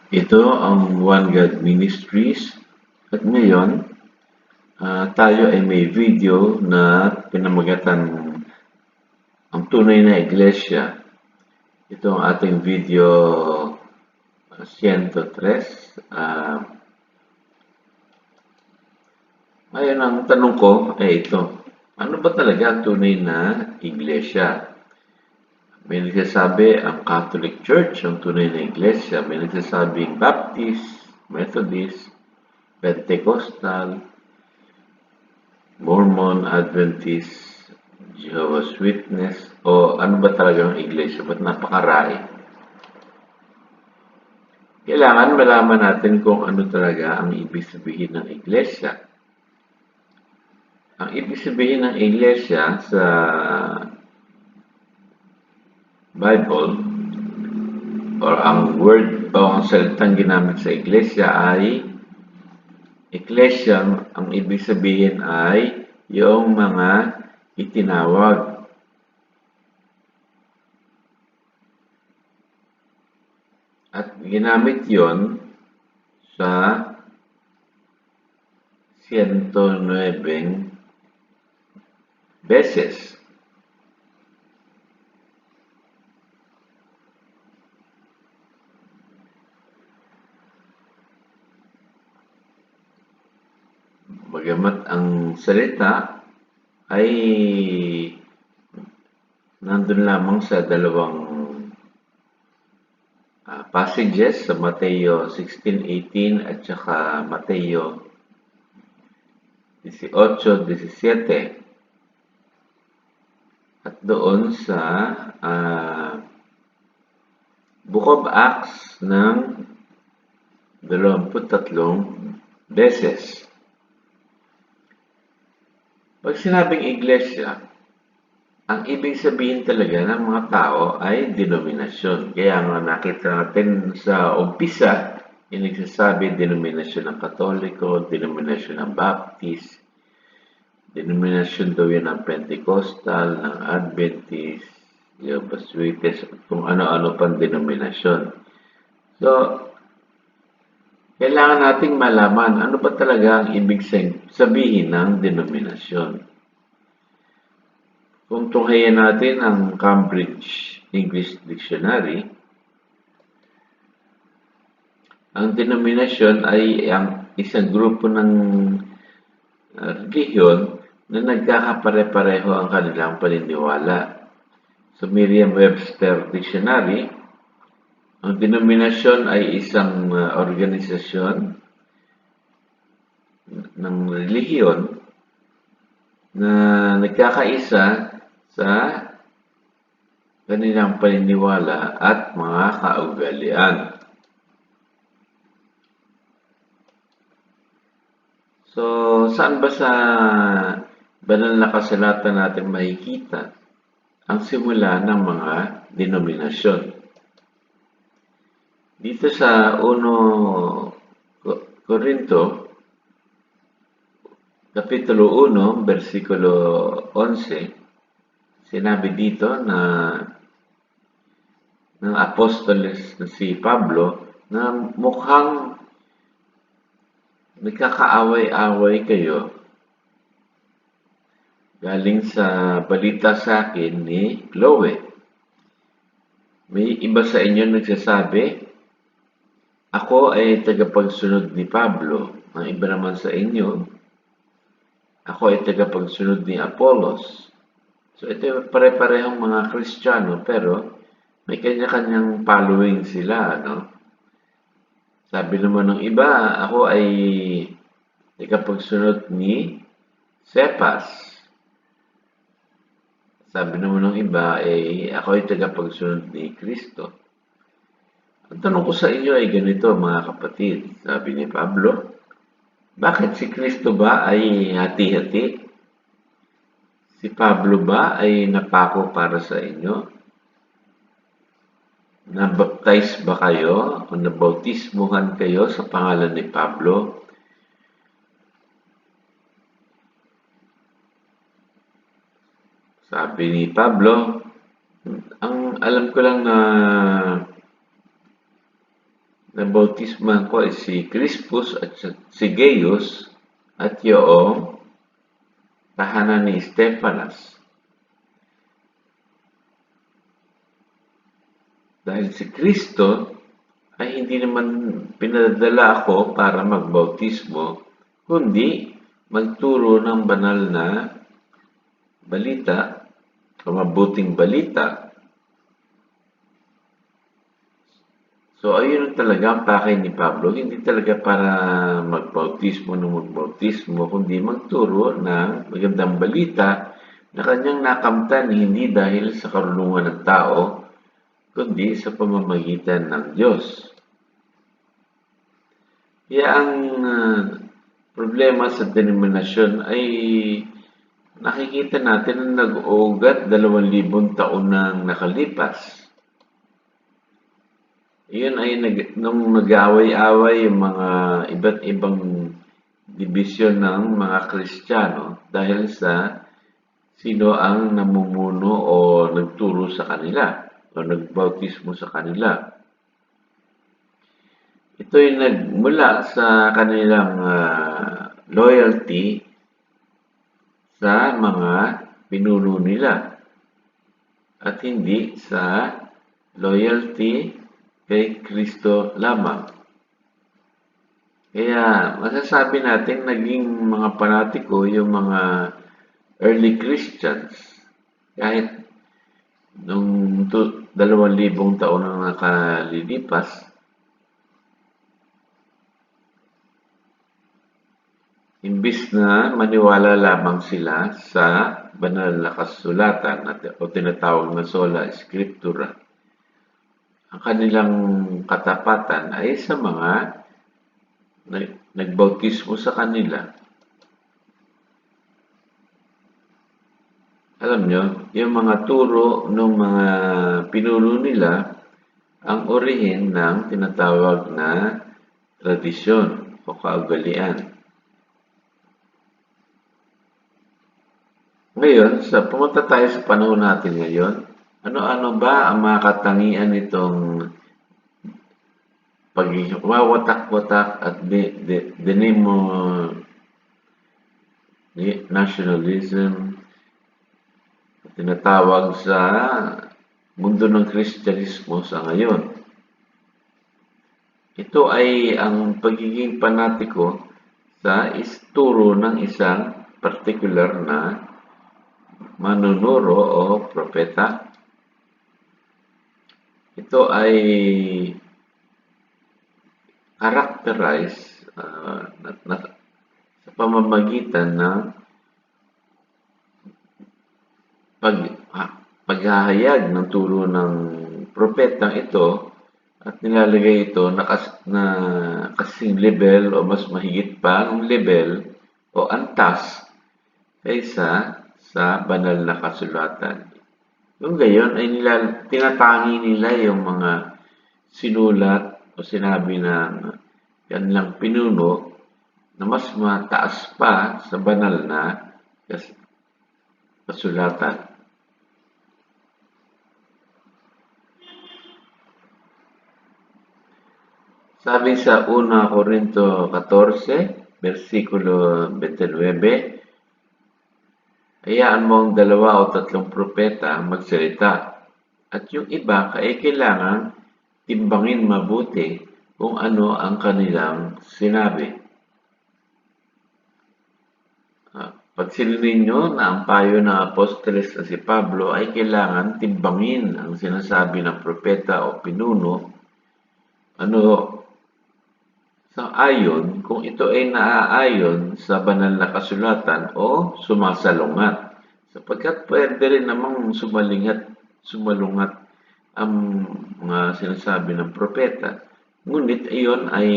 Ito ang One God Ministries at ngayon tayo ay may video na pinamagatan ang tunay na iglesia. Ito ang ating video 103. Ngayon ang tanong ko ay ito. Ano ba talaga ang tunay na iglesia? May nagsasabi ang Catholic Church ang tunay na iglesia. May nagsasabing Baptist, Methodist, Pentecostal, Mormon, Adventist, Jehovah's Witness, o ano ba talaga ang iglesia? Ba't napakarami? Kailangan malaman natin kung ano talaga ang ibig sabihin ng iglesia. Ang ibig sabihin ng iglesia sa Bible or ang word o ang salitang ginamit sa iglesia ay iglesia, ang ibig sabihin ay yung mga itinawag. At ginamit yon sa 109 beses. Bagamat ang salita ay nandun lamang sa dalawang passages sa Mateo 16:18 at saka Mateo 18:17. At doon sa Book of Acts ng 23 beses. Pag sinabing iglesia, ang ibig sabihin talaga ng mga tao ay denominasyon. Kaya nga nakita natin sa umpisa, yung nagsasabi denominasyon ng Katoliko, denominasyon ng Baptist, denominasyon daw yan ng Pentecostal, ng Adventist, Jehovah's Witness, at kung ano-ano pang denominasyon. So, kailangan nating malaman ano ba talaga ang ibig sabihin ng denominasyon. Kung tunghayan natin ang Cambridge English Dictionary, ang denominasyon ay ang isang grupo ng relihiyon na nagkakapare-pareho ang kanilang paniniwala. Sa Merriam-Webster Dictionary, ang denominasyon ay isang organisasyon ng relihiyon na nagkakaisa sa kanilang paniniwala at mga kaugalian. So, saan ba sa banal na kasulatan natin makikita ang simula ng mga denominasyon? Dito sa 1 Corinto, Kapitulo 1, versikulo 11, sinabi dito na ng apostoles na si Pablo na mukhang nagkakaaway-away kayo galing sa balita sa akin ni Chloe. May iba sa inyo nagsasabi, ako ay tagapagsunod ni Pablo. Ang iba naman sa inyo, ako ay tagapagsunod ni Apollos. So ito pare-parehong mga Kristiyano pero may kanya-kanyang following sila, no? Sabi naman ng iba, ako ay tagapagsunod ni Cephas. Sabi naman ng iba, ako ay tagapagsunod ni Kristo. Ang tanong ko sa inyo ay ganito, mga kapatid. Sabi ni Pablo, bakit si Kristo ba ay hati-hati? Si Pablo ba ay napako para sa inyo? Nabaptize ba kayo o nabautismuhan kayo sa pangalan ni Pablo? Sabi ni Pablo, ang alam ko lang na nabautisman ko ay si Crispus at si Gaius at yung tahanan ni Stephanas. Dahil si Kristo ay hindi naman pinadala ako para magbautismo, kundi magturo ng banal na balita o mabuting balita. So, ayun talaga ang pakay ni Pablo. Hindi talaga para magbautismo, kundi magturo ng magandang balita na kanyang nakamtan hindi dahil sa karunungan ng tao, kundi sa pamamagitan ng Diyos. Kaya ang problema sa denominasyon ay nakikita natin na nag-uugat 2,000 taon nang nakalipas. Iyon ay nung nag-aaway-away yung mga iba't ibang dibisyon ng mga Kristiyano dahil sa sino ang namumuno o nagturo sa kanila o nagbautismo sa kanila. Ito ay nagmula sa kanilang loyalty sa mga pinuno nila at hindi sa loyalty kay Kristo lamang. Kaya masasabi natin naging mga panatiko yung mga early Christians kahit nung 2,000 taon na nakalilipas. Imbis na maniwala lamang sila sa banal na kasulatan o tinatawag na sola scriptura, ang kanilang katapatan ay sa mga nagbautismo sa kanila. Alam nyo, yung mga turo ng mga pinuno nila ang orihin ng tinatawag na tradisyon o kaugalian. Ngayon, pumunta tayo sa panahon natin ngayon. Ano-ano ba ang mga katangian nitong pagwawatak-watak at nationalism tinatawag sa mundo ng Kristyanismo sa ngayon? Ito ay ang pagiging panatiko sa isturo ng isang particular na manunuro o propeta. Ito ay characterized sa pamamagitan ng paghahayag ng turo ng propetang ito at nilalagay ito na kasing level o mas mahigit pa ng level o antas kaysa sa banal na kasulatan. Yung gayon ay tinatangi nila yung mga sinulat o sinabi ng kanilang pinuno na mas mataas pa sa banal na kasulatan. Sabi sa 1 Corinto 14, versikulo 29, hayaan mo ang 2 o 3 propeta magsalita, at yung iba ay kailangan timbangin mabuti kung ano ang kanilang sinabi. Pansinin ninyo na ang payo ng apostoles na si Pablo ay kailangan timbangin ang sinasabi ng propeta o pinuno ayon kung ito ay naaayon sa banal na kasulatan o sumasalungat. Sapagkat pwede rin namang sumalungat ang mga sinasabi ng propeta. Ngunit iyon ay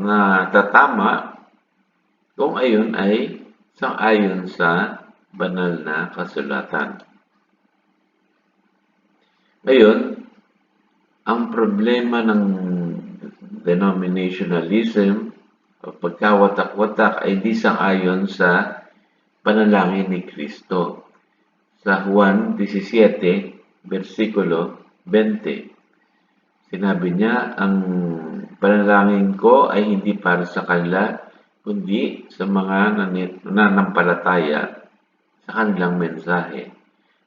natatama kung ayon ay sang-ayon sa banal na kasulatan. Ngayon, ang problema ng denominationalism o pagkawatak-watak ay di sang-ayon sa panalangin ni Kristo. Sa Juan 17, versikulo 20, Sinabi niya, ang panalangin ko ay hindi para sa kanila, kundi sa mga nananampalataya sa kanilang mensahe,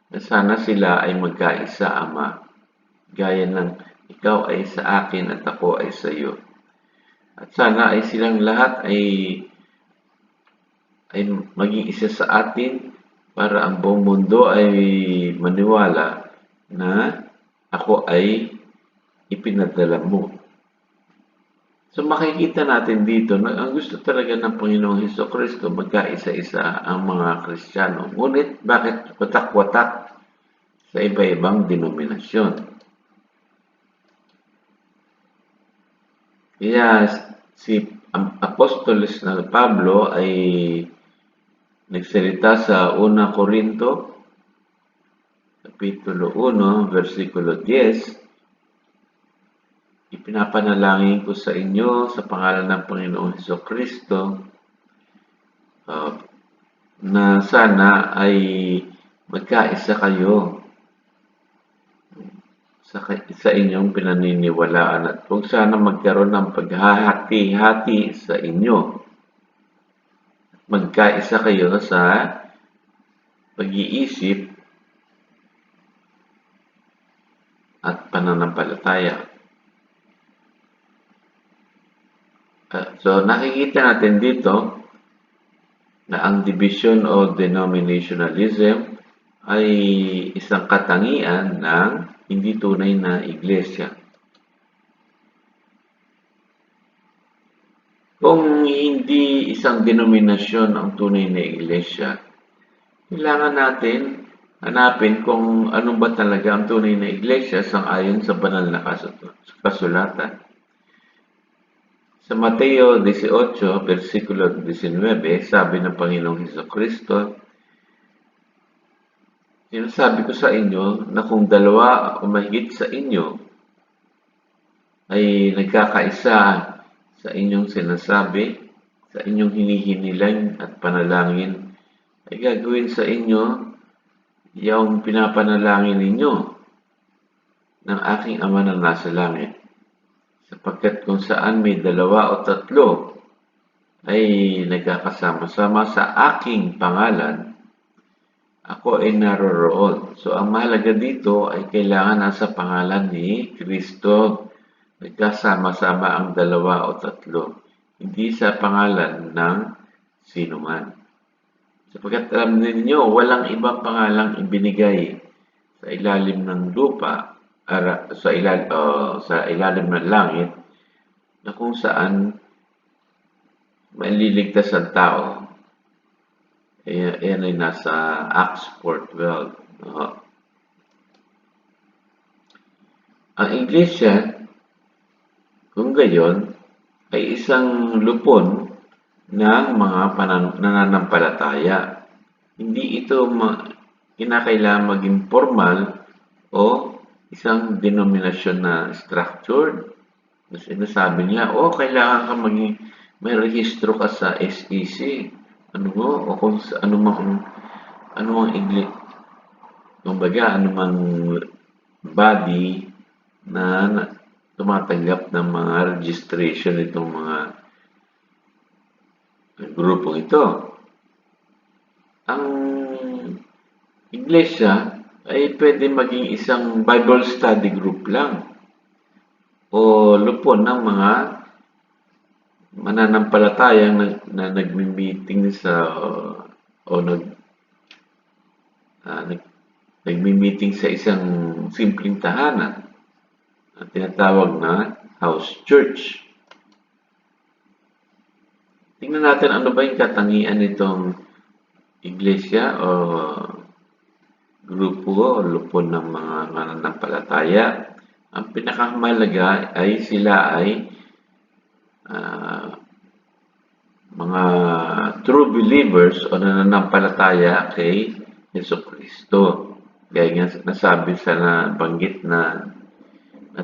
na sana sila ay magkaisa, Ama, gaya ng ikaw ay sa akin at ako ay sa iyo. At sana ay silang lahat ay maging isa sa atin para ang buong mundo ay maniwala na ako ay ipinadala mo. So makikita natin dito na ang gusto talaga ng Panginoong Hesukristo magkaisa-isa ang mga Kristiyano. Ngunit bakit watak-watak sa iba-ibang denominasyon? Kaya si Apostolos na Pablo ay nagsalita sa 1 Korinto, Kapitulo 1, versikulo 10, ipinapanalangin ko sa inyo sa pangalan ng Panginoong Hesukristo na sana ay magkaisa kayo sa inyong pinaniniwalaan at huwag sana magkaroon ng paghahati-hati sa inyo. Magkaisa kayo sa pag-iisip at pananampalataya. So nakikita natin dito na ang division o denominationalism ay isang katangian ng hindi tunay na iglesia. Kung hindi isang denominasyon ang tunay na iglesia, kailangan natin hanapin kung ano ba talaga ang tunay na iglesia sang-ayon sa banal na kasulatan. Sa Mateo 18, versikulo 19, sabi ng Panginoong Hesukristo, sinasabi ko sa inyo na kung dalawa o mahigit sa inyo ay nagkakaisa sa inyong sinasabi, sa inyong hinihinilang at panalangin, ay gagawin sa inyo yung pinapanalangin ninyo ng aking Ama na nasa langit. Sapagkat kung saan may dalawa o tatlo ay nagkakasama-sama sa aking pangalan, ako ay naroroon. So, ang mahalaga dito ay kailangan nasa pangalan ni Kristo. Nagkasama-sama ang dalawa o tatlo. Hindi sa pangalan ng sino man. Sapagkat alam ninyo, walang ibang pangalang ibinigay sa ilalim ng lupa, sa ilalim ng langit, na kung saan maliligtas ang tao. Yan ay nasa Acts 4:12. Ang iglesia, kung gayon, ay isang lupon ng mga nananampalataya. Hindi ito kinakailangan maging formal o isang denominasyon na structured. Sinasabi niya, kailangan ka may rehistro ka sa SEC. O kung anumang kumbaga, anumang body na tumatanggap ng mga registration itong mga grupong ito. Ang iglesia ay pwede maging isang Bible study group lang o lupon ng mga mananampalatayang na nagmi-meeting nagmi-meeting sa isang simpleng tahanan na tinatawag na house church. Tingnan natin ano ba yung katangian nitong iglesia o grupo o lupon ng mga mananampalataya. Ang pinakamahalaga ay sila ay mga true believers o nananampalataya kay Hesukristo. Gaya nga nasabi sa nabanggit na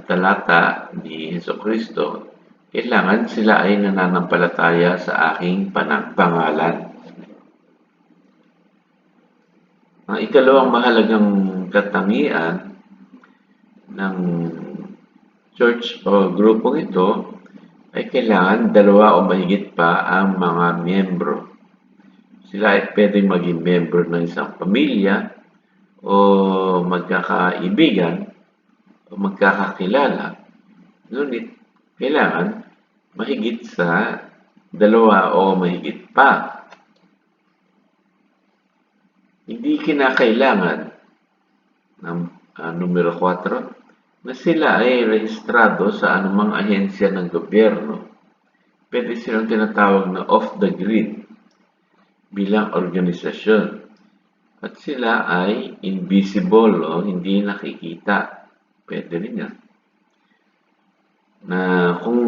talata ni Hesukristo, kailangan sila ay nananampalataya sa aking pangalan. Ang ikalawang mahalagang katangian ng church o grupong ito ay kailangan dalawa o mahigit pa ang mga miyembro. Sila ay pwedeng maging miyembro ng isang pamilya o magkakaibigan o magkakakilala. Ngunit kailangan mahigit sa dalawa o mahigit pa. Hindi kinakailangan ng numero 4 na sila ay rehistrado sa anumang ahensya ng gobyerno. Pwede silang tinatawag na off-the-grid bilang organisasyon. At sila ay invisible o hindi nakikita. Pwede rin yan. Na kung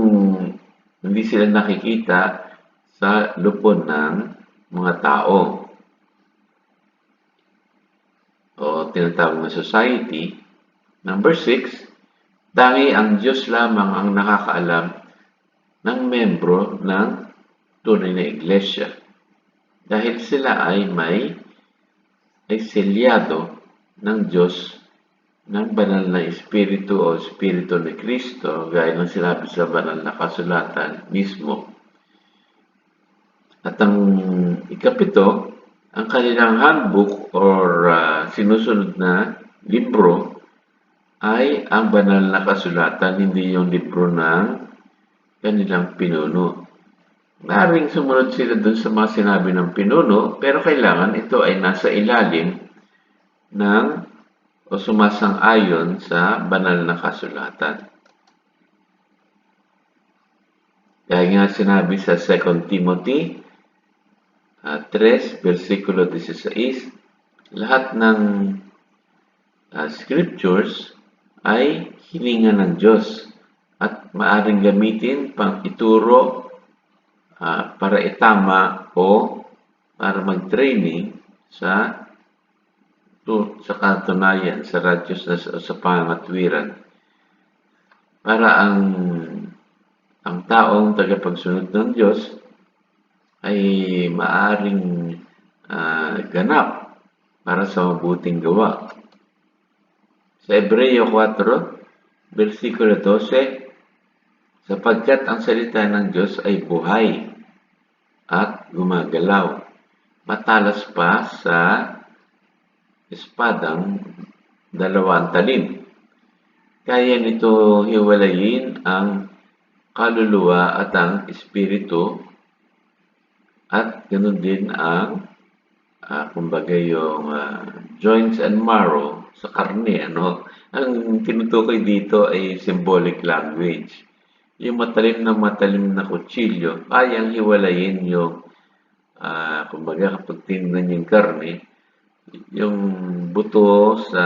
hindi sila nakikita sa lupon ng mga tao o tinatawag na society. Number 6, tangi ang Diyos lamang ang nakakaalam ng membro ng tunay na iglesia. Dahil sila ay selyado ng Diyos ng banal na Espiritu o Espiritu ni Kristo, gaya ng sinabi sa banal na kasulatan mismo. At ang ikapito, ang kanilang handbook or sinusunod na libro ay ang banal na kasulatan, hindi yung libro ng kanilang pinuno. Maaaring sumunod sila dun sa mga sinabi ng pinuno, pero kailangan ito ay nasa ilalim ng o sumasang-ayon sa banal na kasulatan. Kaya nga sinabi sa 2 Timothy 3, versikulo 16, lahat ng scriptures ay hininga ng Diyos at maaring gamitin pang ituro, para itama o para mag-training sa katunayan, sa righteousness o sa pangatwiran. Para ang taong tagapagsunod ng Diyos ay maaring ganap para sa mabuting gawa. Sa Hebreo 4, versikulo 12, sapagkat ang salita ng Diyos ay buhay at gumagalaw, matalas pa sa espadang dalawang talim. Kaya nito hiwalayin ang kaluluwa at ang espiritu at ganoon din ang kumbaga yung joints and marrow sa karne. Ang tinutukoy dito ay symbolic language. Yung matalim na kutsilyo, kayang hiwalayin yung kumbaga kapag tingnan yung karne, yung buto sa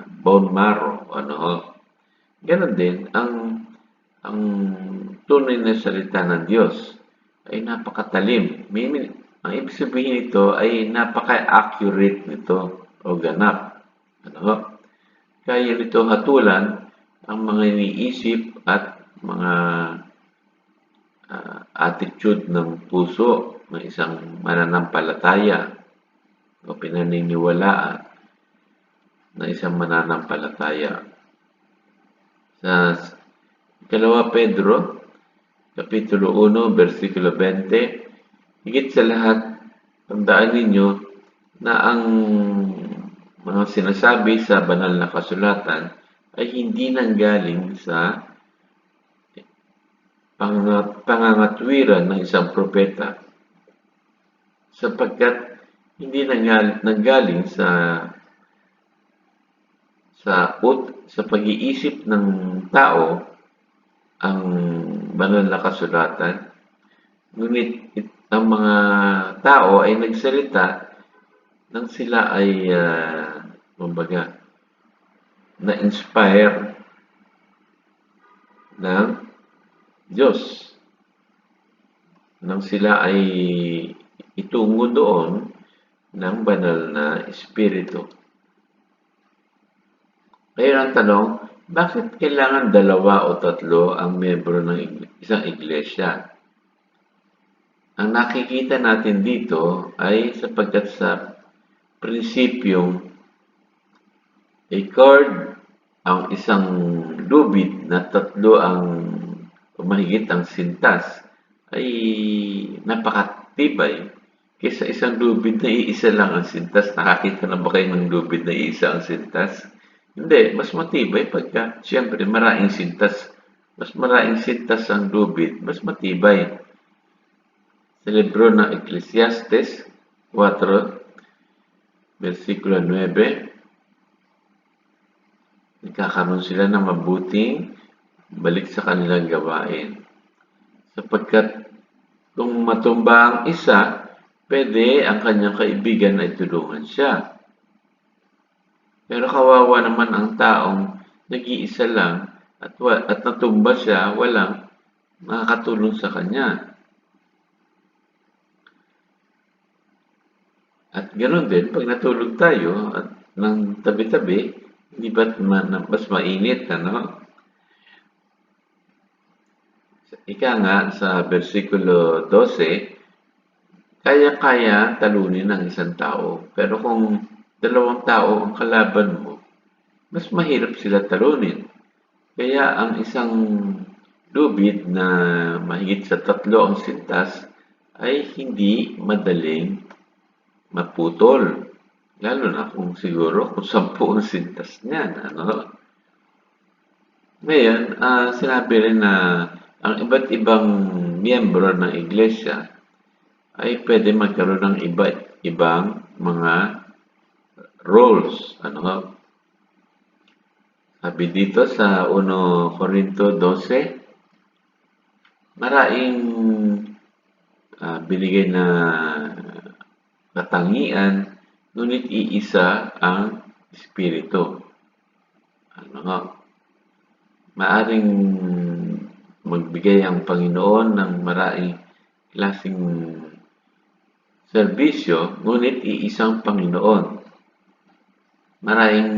bone marrow, Ganon din, ang tunay na salita ng Diyos ay napakatalim. Ang ibig sabihin nito ay napaka-accurate nito o ganap. Kaya nito hatulan ang mga iniisip at mga attitude ng puso ng isang mananampalataya o pinaniniwalaan ng isang mananampalataya. Sa 2 Pedro, Kapitulo 1, versikulo 20, higit sa lahat, tandaan ninyo na ang mga sinasabi sa banal na kasulatan ay hindi nanggaling sa pangangatwiran ng isang propeta, sapagkat hindi nanggaling sa pag-iisip ng tao ang banal na kasulatan, ngunit ang mga tao ay nagsalita nang sila ay na-inspire ng Diyos, nang sila ay itungo doon ng banal na Espiritu. Ngayon ang tanong, bakit kailangan 2 o 3 ang miyembro ng isang iglesia? Ang nakikita natin dito ay sapagkat sa prinsipyong a cord ang isang lubid na tatlo ang mahigit ang sintas ay napakatibay kaysa isang lubid na iisa lang ang sintas. Nakakita na ba kayo ng lubid na iisa ang sintas? Hindi, mas matibay pagka, siyempre, maraming sintas. Mas maraming sintas ang lubid, mas matibay. Sa libro ng Ecclesiastes 4, versikulo 9, nagkakaroon sila ng mabuting balik sa kanilang gawain. Sapagkat kung matumba ang isa, pwede ang kanyang kaibigan ay tulungan siya. Pero kawawa naman ang taong nag-iisa lang at natumba siya, walang makakatulong sa kanya. At ganoon din, pag natulog tayo at ng tabi-tabi, hindi ba't mas mainit, ano? Ika nga sa versikulo 12, kaya-kaya talunin ng isang tao. Pero kung dalawang tao ang kalaban mo, mas mahirap sila talunin. Kaya ang isang lubid na mahigit sa 3 ang sintas ay hindi madaling maputol. Lalo na kung siguro kung 10 ang sintas niyan. Ano? Ngayon, sinabi rin na ang iba't ibang miyembro ng iglesia ay pwede magkaroon ng ibang mga roles. Ano? Sabi dito sa 1 Corinto 12, maraming binigay na katangian, ngunit iisa ang Espiritu. Ano? Maaring magbigay ang Panginoon ng maraming klaseng serbisyo, ngunit iisang Panginoon. Maraming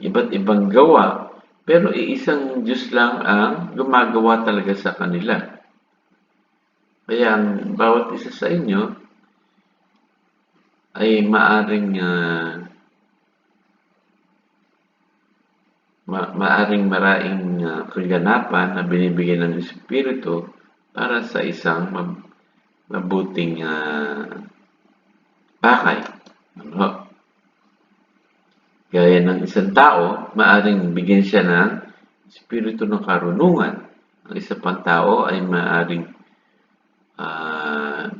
iba't ibang gawa, pero iisang Diyos lang ang gumagawa talaga sa kanila. Kaya ang bawat isa sa inyo ay maaring maraming kaganapan na binibigay ng Espiritu para sa isang mabuting pakay. Ano? Gaya ng isang tao, maaring bigyan siya ng espiritu ng karunungan. Ang isa pang tao ay maaring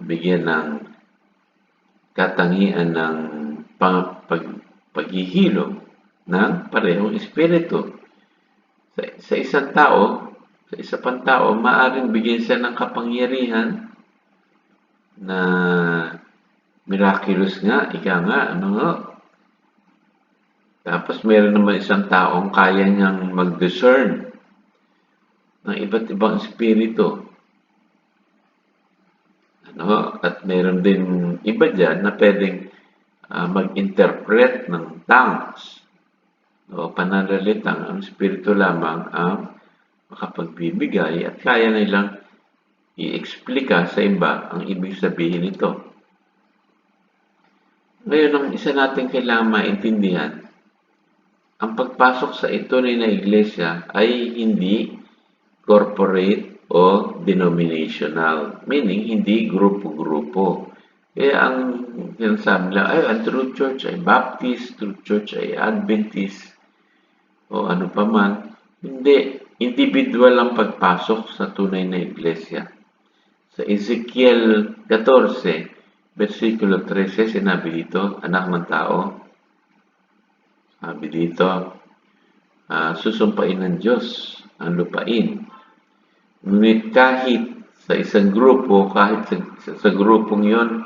bigyan ng katangian ng paghihilom ng parehong espiritu. Sa isang tao, sa isa pang tao, maaring bigyan siya ng kapangyarihan na miraculous nga, ika nga, ano nga. Tapos meron naman isang taong kaya niyang mag-discern ng iba't ibang espiritu. Ano? At meron din iba dyan na pwedeng mag-interpret ng tongues o pananalitang ang espiritu lamang ang makapagbibigay at kaya nilang i-explika sa iba ang ibig sabihin nito. Ngayon, ang isa natin kailangan maintindihan, ang pagpasok sa tunay na iglesia ay hindi corporate o denominational, meaning hindi grupo-grupo. Kaya ang sinasabi lang, ang True Church ay Baptist, True Church ay Adventist, o ano pa man. Hindi, individual ang pagpasok sa tunay na iglesia. Sa Ezekiel 14, versikulo 13, sinabi dito, anak ng tao, sabi dito, susumpain ng Diyos ang lupain. Ngunit kahit sa isang grupo, kahit sa grupong yon,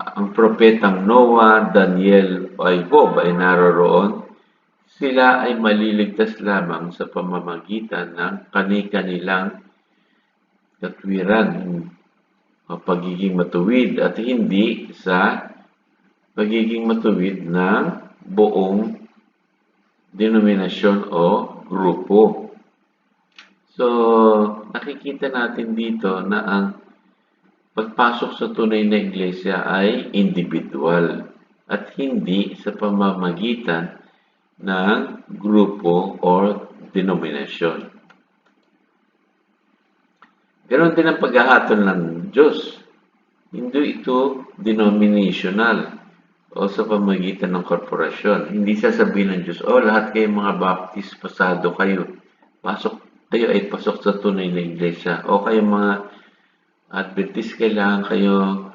ang propetang Noah, Daniel o Job ay naroroon, sila ay maliligtas lamang sa pamamagitan ng kani-kanilang katwiran o pagiging matuwid at hindi sa pagiging matuwid ng buong denominasyon o grupo. So, nakikita natin dito na ang pagpasok sa tunay na iglesia ay individual at hindi sa pamamagitan ng grupo or denominasyon. Ganon din ang paghahatol ng Diyos. Hindi ito denominational o sa pamagitan ng korporasyon. Hindi sasabihin ng Diyos, lahat kayo mga Baptist, pasado kayo. Kayo ay pasok sa tunay na iglesia. O kayo mga Adventist, kailangan kayo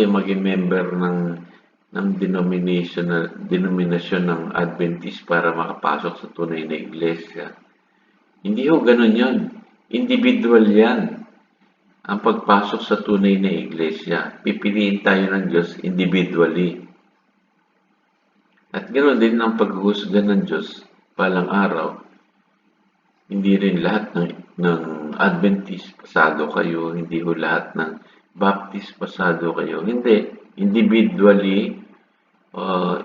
maging member ng denominasyon ng Adventist para makapasok sa tunay na iglesia. Hindi ho ganun yun. Individual yan. Ang pagpasok sa tunay na iglesia. Pipiliin tayo ng Diyos individually. At ganoon din ang paghuhusga ng Diyos palang araw. Hindi rin lahat ng Adventist pasado kayo. Hindi ho lahat ng Baptist pasado kayo. Hindi. Individually,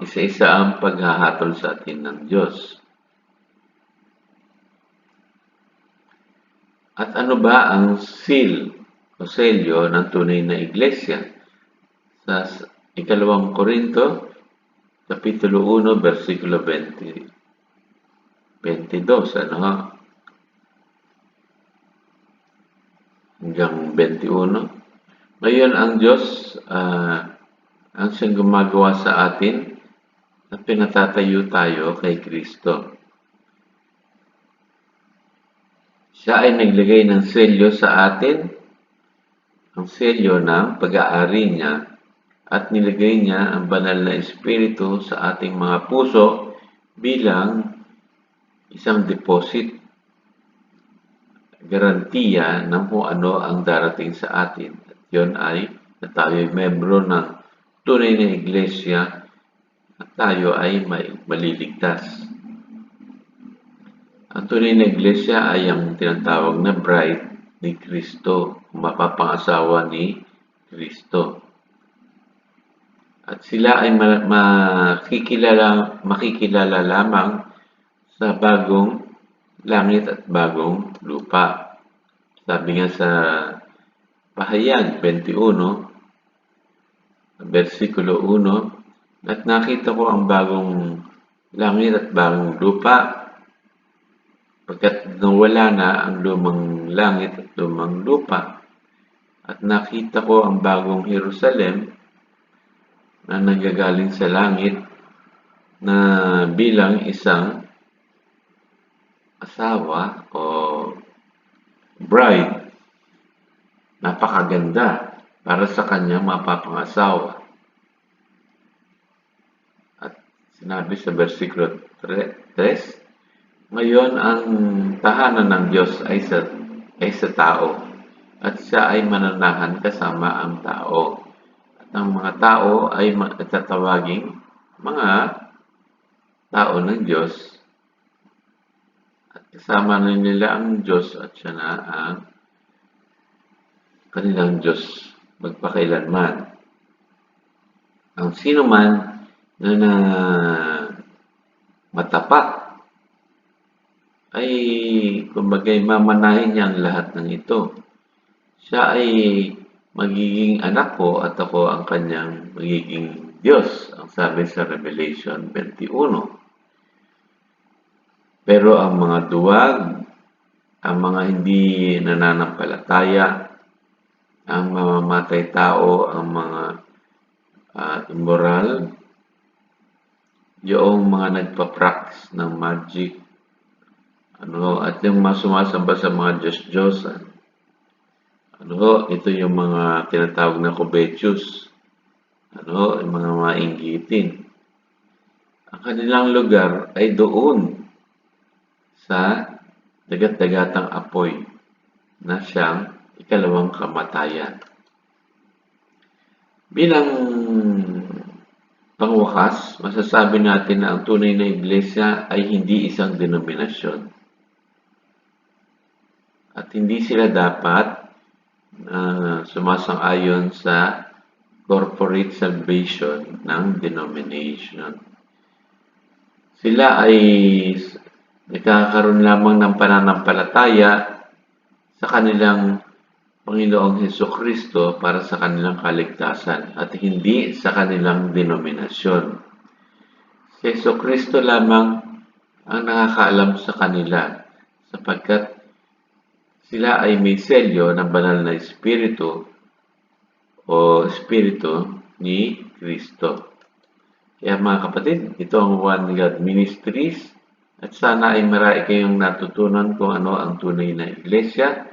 isa-isa ang paghahatol sa atin ng Diyos. At ano ba ang seal o selyo ng tunay na iglesia? Sa 2 Korinto, Kapitulo 1, versikulo 22, hanggang 21. Ngayon ang Diyos, ang siyang gumagawa sa atin at pinatatayo tayo kay Kristo. Siya ay naglagay ng selyo sa atin, ang selyo ng pag-aari niya, at nilagay niya ang banal na Espiritu sa ating mga puso bilang isang deposit, garantiya ng kung ano ang darating sa atin. At yun ay na tayo ay membro ng tunay na iglesia at tayo ay maliligtas. Ang tunay na iglesia ay ang tinatawag na bride ni Kristo, mapapangasawa ni Kristo. At sila ay makikilala lamang sa bagong langit at bagong lupa. Sabi nga sa Pahayag 21, versikulo 1, at nakita ko ang bagong langit at bagong lupa, pagkat nawala na ang lumang langit at lumang lupa. At nakita ko ang bagong Jerusalem na nanggagaling sa langit na bilang isang asawa o bride. Napakaganda para sa kanyang mapapangasawa. At sinabi sa versikulo 3, ngayon ang tahanan ng Diyos ay sa tao, at siya ay mananahan kasama ang tao. At ang mga tao ay tatawaging mga tao ng Diyos, at kasama na nila ang Diyos at siya na ang kanilang Diyos magpakailanman. Ang sino man na matapat ay kumbagay mamanahin niya ang lahat ng ito. Siya ay magiging anak ko at ako ang kanyang magiging Diyos, ang sabi sa Revelation 21. Pero ang mga duwag, ang mga hindi nananampalataya, ang mamamatay tao, ang mga immoral, yung mga nagpa-practice ng magic, at yung sumasamba sa mga Diyos-Diyosan. Ito yung mga tinatawag na covetous. Yung mga mainggitin. Ang kanilang lugar ay doon sa dagat-dagatang apoy na siyang ikalawang kamatayan. Bilang pangwakas, masasabi natin na ang tunay na iglesia ay hindi isang denominasyon. At hindi sila dapat sumasang-ayon sa corporate salvation ng denomination. Sila ay nagkakaroon lamang ng pananampalataya sa kanilang Panginoong Hesukristo para sa kanilang kaligtasan at hindi sa kanilang denominasyon. Si Hesukristo lamang ang nakakaalam sa kanila sapagkat sila ay may selyo ng banal na espiritu o espiritu ni Kristo. Kaya mga kapatid, ito ang One God Ministries at sana ay marami kayong natutunan kung ano ang tunay na iglesia.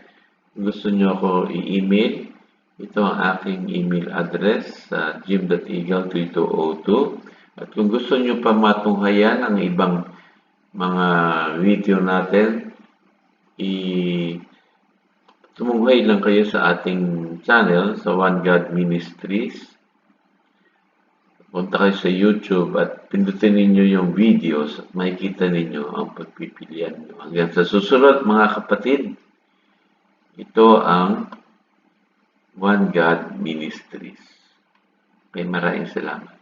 Kung gusto nyo ako i-email, ito ang aking email address sa jim.eagle2202. At kung gusto nyo pa matunghayan ang ibang mga video natin, tumunghay lang kayo sa ating channel sa One God Ministries. Punta kayo sa YouTube at pindutin ninyo yung videos at makikita ninyo ang pagpipilian nyo. Hanggang sa susunod mga kapatid, ito ang One God Ministries. Maraming salamat.